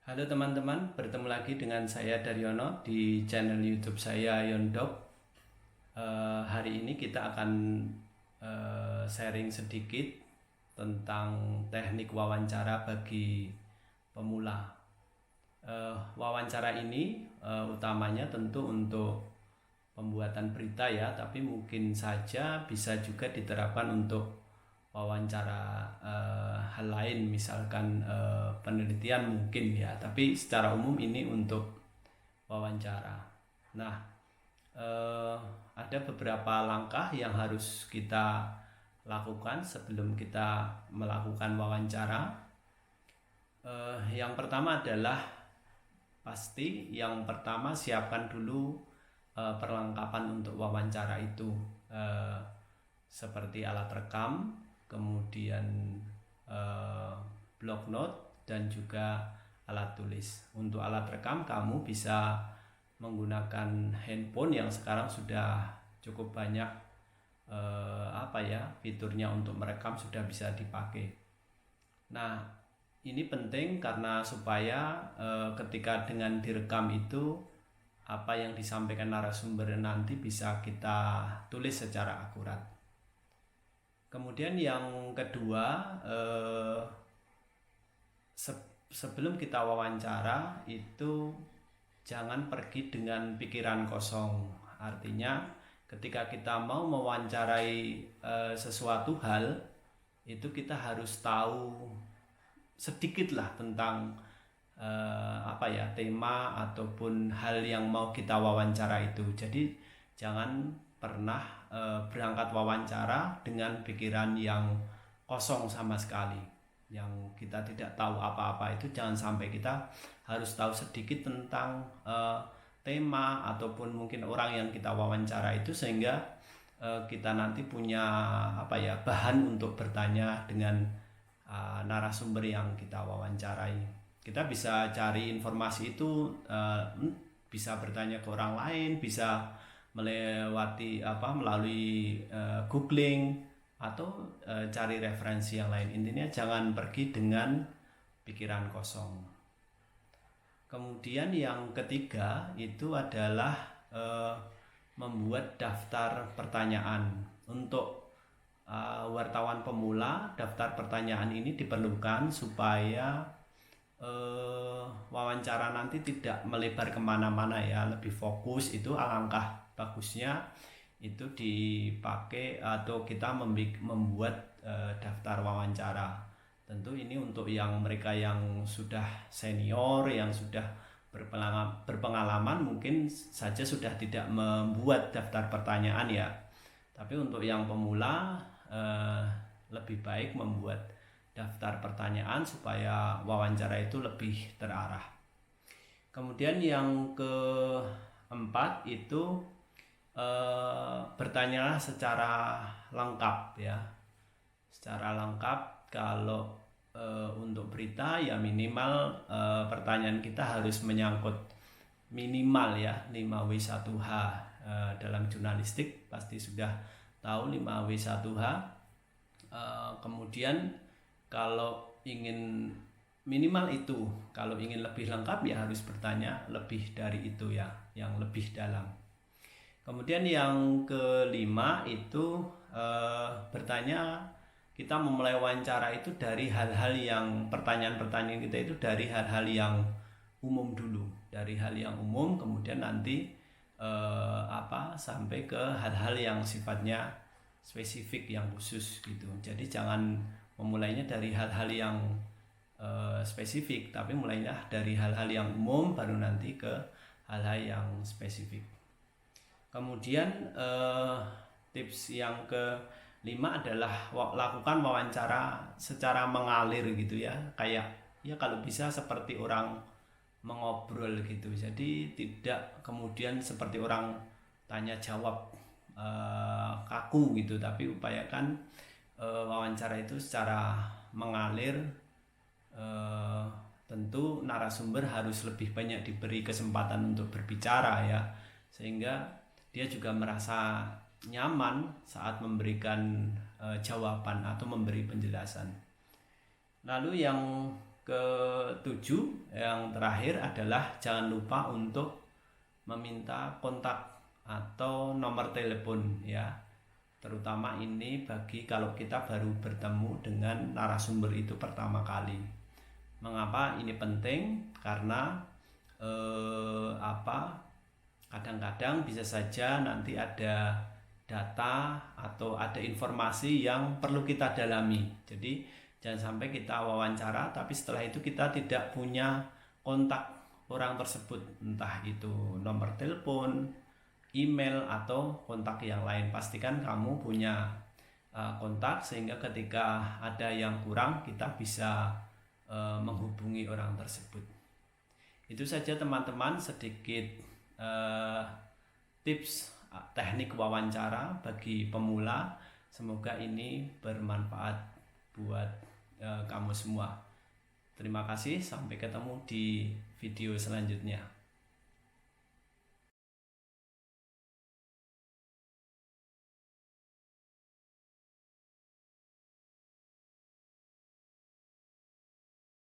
Halo teman-teman, bertemu lagi dengan saya Daryono di channel YouTube saya Yondok. Hari ini kita akan sharing sedikit tentang teknik wawancara bagi pemula. Wawancara ini utamanya tentu untuk pembuatan berita ya, tapi mungkin saja bisa juga diterapkan untuk wawancara hal lain, misalkan penelitian mungkin ya, tapi secara umum ini untuk wawancara. Nah, ada beberapa langkah yang harus kita lakukan sebelum kita melakukan wawancara. Yang pertama adalah yang pertama siapkan dulu perlengkapan untuk wawancara itu, seperti alat rekam, kemudian block note dan juga alat tulis. Untuk alat rekam kamu bisa menggunakan handphone yang sekarang sudah cukup banyak fiturnya untuk merekam, sudah bisa dipakai. Nah, ini penting karena supaya ketika dengan direkam itu apa yang disampaikan narasumber nanti bisa kita tulis secara akurat. Kemudian yang kedua, sebelum kita wawancara itu jangan pergi dengan pikiran kosong. Artinya ketika kita mau mewawancarai sesuatu hal, itu kita harus tahu sedikit lah tentang tema ataupun hal yang mau kita wawancara itu. Jadi jangan pernah berangkat wawancara dengan pikiran yang kosong sama sekali, yang kita tidak tahu apa-apa. Itu jangan sampai. Kita harus tahu sedikit tentang tema ataupun mungkin orang yang kita wawancara itu, sehingga kita nanti punya bahan untuk bertanya dengan narasumber yang kita wawancarai. Kita bisa cari informasi itu, bisa bertanya ke orang lain, bisa melalui googling atau cari referensi yang lain. Intinya jangan pergi dengan pikiran kosong. Kemudian yang ketiga itu adalah membuat daftar pertanyaan. Untuk wartawan pemula, daftar pertanyaan ini diperlukan supaya wawancara nanti tidak melebar kemana-mana ya, lebih fokus. Itu alangkah bagusnya itu dipakai atau kita membuat daftar wawancara. Tentu ini untuk mereka yang sudah senior, yang sudah berpengalaman, mungkin saja sudah tidak membuat daftar pertanyaan ya. Tapi untuk yang pemula lebih baik membuat daftar pertanyaan supaya wawancara itu lebih terarah. Kemudian yang keempat itu bertanyalah secara lengkap ya. Secara lengkap. Kalau untuk berita ya minimal pertanyaan kita harus menyangkut minimal ya 5W1H. Dalam jurnalistik pasti sudah tahu 5W1H. Kemudian kalau ingin minimal itu, kalau ingin lebih lengkap ya harus bertanya lebih dari itu ya, yang lebih dalam. Kemudian yang kelima itu bertanya, kita memulai wawancara itu dari hal-hal yang pertanyaan-pertanyaan kita itu dari hal-hal yang umum dulu, dari hal yang umum, kemudian nanti sampai ke hal-hal yang sifatnya spesifik, yang khusus gitu. Jadi jangan memulainya dari hal-hal yang spesifik, tapi mulainya dari hal-hal yang umum, baru nanti ke hal-hal yang spesifik. Kemudian tips yang kelima adalah lakukan wawancara secara mengalir gitu ya, kayak ya kalau bisa seperti orang mengobrol gitu. Jadi tidak kemudian seperti orang tanya jawab kaku gitu, tapi upayakan wawancara itu secara mengalir. Tentu narasumber harus lebih banyak diberi kesempatan untuk berbicara ya, sehingga dia juga merasa nyaman saat memberikan jawaban atau memberi penjelasan. Lalu yang ketujuh yang terakhir adalah jangan lupa untuk meminta kontak atau nomor telepon ya. Terutama ini bagi kalau kita baru bertemu dengan narasumber itu pertama kali. Mengapa ini penting? Karena kadang-kadang bisa saja nanti ada data atau ada informasi yang perlu kita dalami. Jadi jangan sampai kita wawancara tapi setelah itu kita tidak punya kontak orang tersebut, entah itu nomor telepon, email atau kontak yang lain. Pastikan kamu punya kontak sehingga ketika ada yang kurang kita bisa menghubungi orang tersebut. Itu saja teman-teman, sedikit tips teknik wawancara bagi pemula. Semoga ini bermanfaat buat kamu semua. Terima kasih, sampai ketemu di video selanjutnya.